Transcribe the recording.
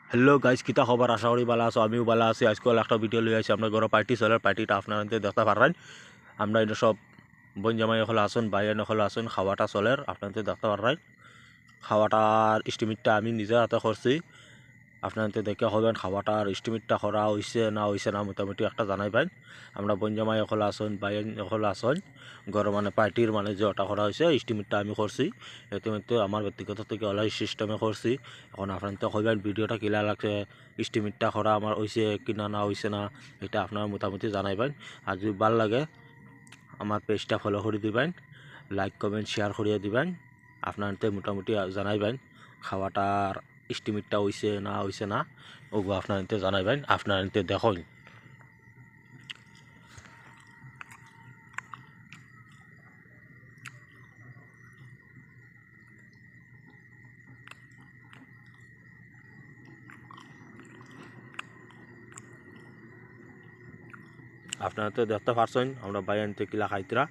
Hello guys, কিতা খবর? আশা করি ভালো আছো, আমিও ভালো আছি। আজকাল একটা ভিডিও লিয়ে আসি আমরা ঘরে পার্টি চলার পার্টিটা আপনারা দেখতে পারেন। আমরা এটা সব বোন জামাই হলে আসুন, বাইন হলে আসুন, খাওয়াটা চলের আপনাদের দেখতে পারেন। খাওয়াটার এস্টিমেটটা আমি নিজে হাতে করছি, আপনাদের দেখে হবেন খাওয়াটার এস্টিমেটটা করা হয়েছে না মোটামুটি একটা জানাইবেন। আমরা বোন জামাই হলে আসুন, বাইন হলে আসুন, ঘর মানে পার্টির মানে যে ওটা করা হয়েছে এস্টিমেটটা আমি করছি। এতে আমার ব্যক্তিগত থেকে হলে সিস্টেমে করছি। এখন আপনাদের হইবেন ভিডিওটা কিলা লাগছে, এস্টিমেটটা করা আমার হয়েছে কিনা না হয়েছে না, এটা আপনারা মোটামুটি জানাইবেন। আর যদি ভালো লাগে আমার পেজটা ফলো করে দিবেন, লাইক কমেন্ট শেয়ার করিয়ে দিবেন। আপনাদের মোটামুটি জানাইবেন খাওয়াটার এস্টিমেটটা হয়েছে না ওগুলো আপনাদের জানাইবেন, আপনাদের দেখুন। আপনারা তো দেখতে পারছেন আমরা বাইরে কিলা খাইতরা।